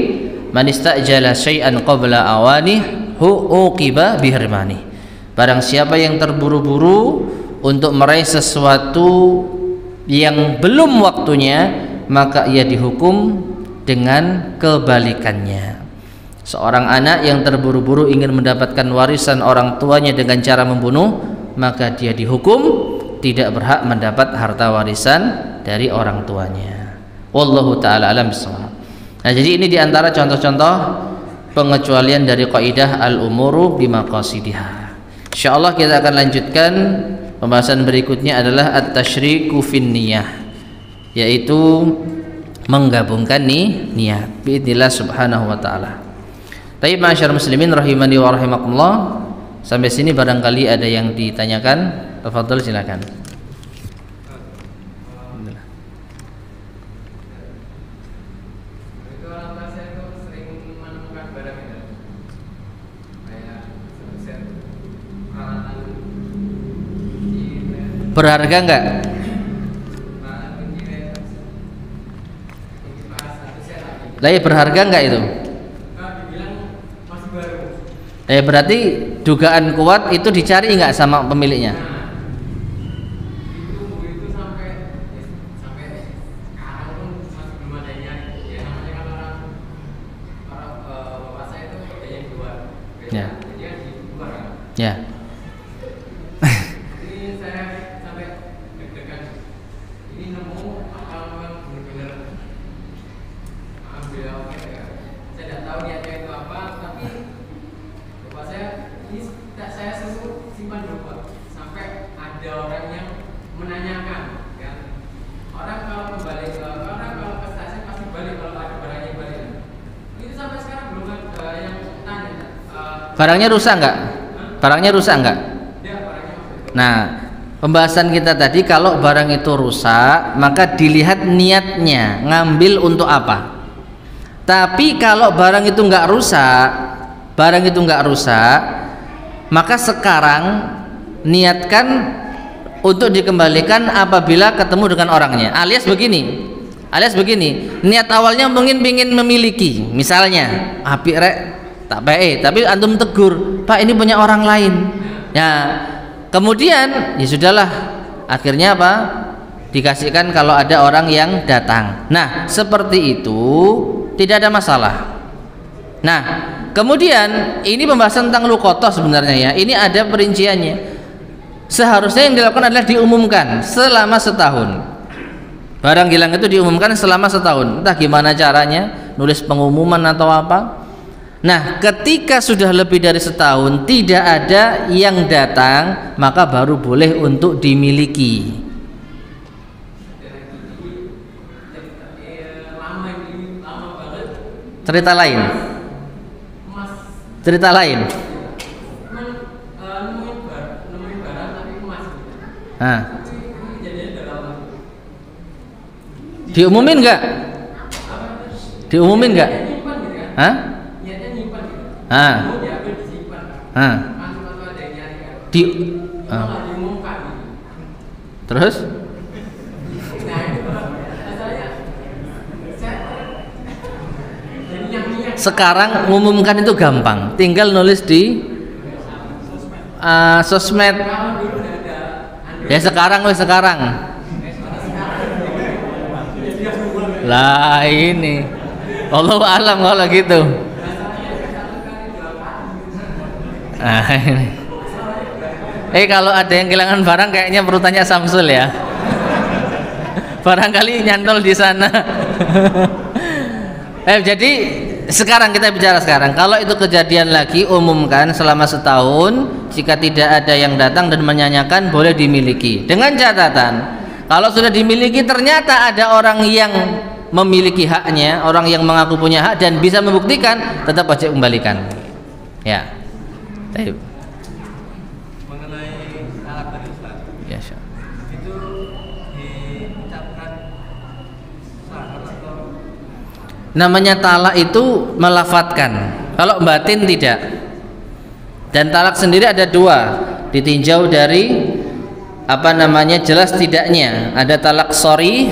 man istajala syai'an qabla awani uqiba bihirmani. Barang siapa yang terburu-buru untuk meraih sesuatu yang belum waktunya, maka ia dihukum dengan kebalikannya. Seorang anak yang terburu-buru ingin mendapatkan warisan orang tuanya dengan cara membunuh, maka dia dihukum tidak berhak mendapat harta warisan dari orang tuanya. Wallahu ta'ala alam bissawab. Nah, jadi ini diantara contoh-contoh pengecualian dari kaidah al-umuru bimaqasidiha. Insyaallah kita akan lanjutkan. Pembahasan berikutnya adalah at-tasyriku fin niyah, yaitu menggabungkan niat biidznillah subhanahu wa ta'ala. Baik, ma'asyiral muslimin rahimani wa rahimakumullah, sampai sini barangkali ada yang ditanyakan. Tafadhol, silakan. Berharga enggak? Lah ya, berharga enggak itu? Berarti dugaan kuat itu dicari enggak sama pemiliknya? Ya. Ya. Barangnya rusak enggak? Barangnya rusak enggak? Nah, pembahasan kita tadi kalau barang itu rusak, maka dilihat niatnya ngambil untuk apa. Tapi kalau barang itu enggak rusak, maka sekarang niatkan untuk dikembalikan apabila ketemu dengan orangnya. Alias begini, niat awalnya mungkin ingin memiliki, misalnya apik rek tak baik, tapi antum tegur, Pak ini punya orang lain. Ya, kemudian ya sudahlah, akhirnya apa? Dikasihkan kalau ada orang yang datang. Nah, seperti itu tidak ada masalah. Nah, kemudian ini pembahasan tentang luqathah sebenarnya ya. Ini ada perinciannya. Seharusnya yang dilakukan adalah diumumkan selama setahun. Barang hilang itu diumumkan selama setahun. Entah gimana caranya, nulis pengumuman atau apa. Nah, ketika sudah lebih dari setahun tidak ada yang datang, maka baru boleh untuk dimiliki. Cerita lain. Cerita lain. Nah. Diumumin nggak? Diumumin nggak? Hah? Ah. Ah. Di. Ah. Terus? Sekarang ngumumkan itu gampang, tinggal nulis di sosmed. Ya sekarang wes sekarang. Lah ini, Allahu alam kalau gitu. Nah, ini. Kalau ada yang kehilangan barang kayaknya perlu tanya Samsul ya. Barangkali nyantol di sana. Jadi sekarang kita bicara sekarang. Kalau itu kejadian lagi, umumkan selama setahun. Jika tidak ada yang datang dan menyanyikan, boleh dimiliki. Dengan catatan, kalau sudah dimiliki ternyata ada orang yang memiliki haknya, orang yang mengaku punya hak dan bisa membuktikan, tetap wajib kembalikan. Ya. Baik. Mengenai talak tadi Ustaz. Ya, itu diucapkan sah atau namanya talak itu melafatkan. Kalau batin tidak. Dan talak sendiri ada dua, ditinjau dari jelas tidaknya. Ada talak sorry,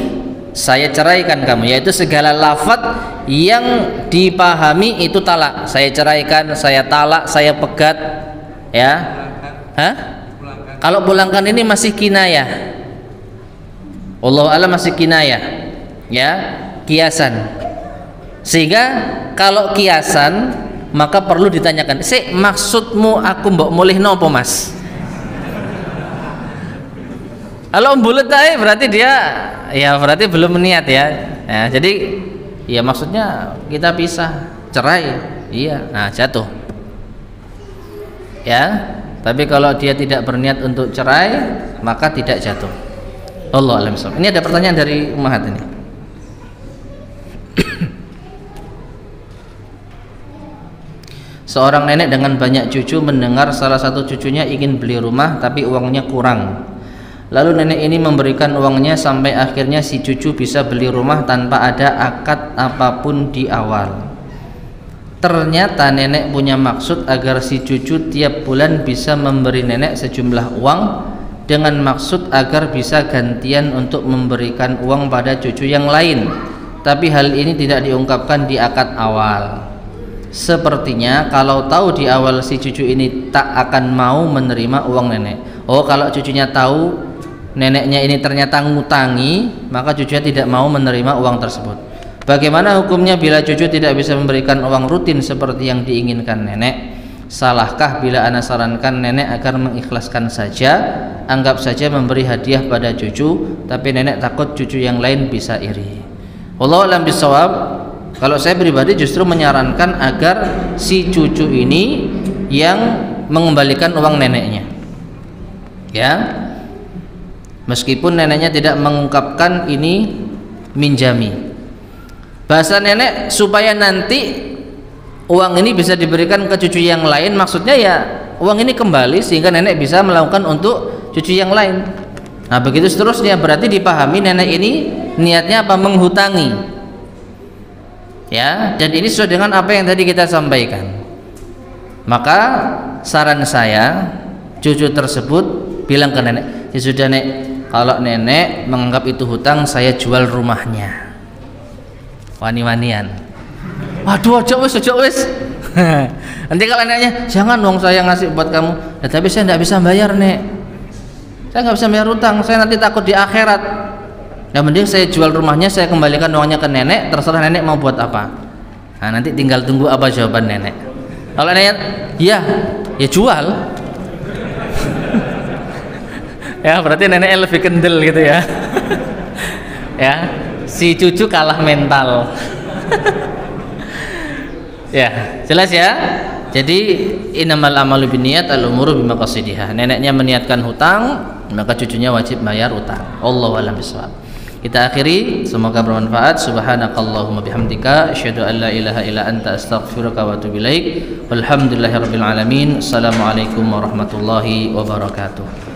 saya ceraikan kamu, yaitu segala lafaz yang dipahami itu talak. Saya ceraikan, saya talak, saya pegat, ya. Hah? Kalau pulangkan ini masih kinayah. Wallahu a'lam masih kinayah, ya, kiasan. Sehingga kalau kiasan maka perlu ditanyakan, maksudmu aku mbok mulih nopo mas? Kalau bulet aja berarti dia berarti belum niat ya. Jadi ya maksudnya kita pisah, cerai, iya, nah jatuh. Ya, tapi kalau dia tidak berniat untuk cerai maka tidak jatuh. Allahu a'lam. Ini ada pertanyaan dari Ummahat ini. Seorang nenek dengan banyak cucu mendengar salah satu cucunya ingin beli rumah tapi uangnya kurang. Lalu nenek ini memberikan uangnya sampai akhirnya si cucu bisa beli rumah tanpa ada akad apapun di awal. Ternyata nenek punya maksud agar si cucu tiap bulan bisa memberi nenek sejumlah uang dengan maksud agar bisa gantian untuk memberikan uang pada cucu yang lain. Tapi hal ini tidak diungkapkan di akad awal. Sepertinya kalau tahu di awal si cucu ini tak akan mau menerima uang nenek. Kalau cucunya tahu neneknya ini ternyata ngutangi, maka cucunya tidak mau menerima uang tersebut. Bagaimana hukumnya bila cucu tidak bisa memberikan uang rutin seperti yang diinginkan nenek? Salahkah bila ana sarankan nenek agar mengikhlaskan saja, anggap saja memberi hadiah pada cucu, tapi nenek takut cucu yang lain bisa iri. Wallahu a'lam bishawab. Kalau saya pribadi justru menyarankan agar si cucu ini yang mengembalikan uang neneknya, ya, meskipun neneknya tidak mengungkapkan ini minjami. Bahasa nenek supaya nanti uang ini bisa diberikan ke cucu yang lain, maksudnya ya uang ini kembali sehingga nenek bisa melakukan untuk cucu yang lain. Nah begitu seterusnya, berarti dipahami nenek ini niatnya apa? Menghutangi. Ya, dan ini sesuai dengan apa yang tadi kita sampaikan. Maka saran saya, cucu tersebut bilang ke nenek, ya sudah nek, kalau nenek menganggap itu hutang, saya jual rumahnya. Wani-wanian. Waduh, ojo wis. Nanti kalau neneknya, jangan dong saya ngasih buat kamu. Ya, tapi saya tidak bisa bayar nek. Saya nggak bisa bayar hutang, saya nanti takut di akhirat. Yang penting saya jual rumahnya, saya kembalikan uangnya ke nenek, terserah nenek mau buat apa. Nah nanti tinggal tunggu apa jawaban nenek. Kalau nenek ya jual. Ya, berarti neneknya lebih kendel gitu ya. Ya, si cucu kalah mental. Ya, jelas ya. Jadi innamal amalu binniyat al umuru bimaqasidiha. Neneknya meniatkan hutang, maka cucunya wajib bayar utang. Allahu a'lam bishawab. Kita akhiri, semoga bermanfaat. Subhanakallahumma bihamdika asyhadu an la ilaha illa anta astaghfiruka wa atubu ilaik. Walhamdulillahirabbil alamin. Assalamualaikum warahmatullahi wabarakatuh.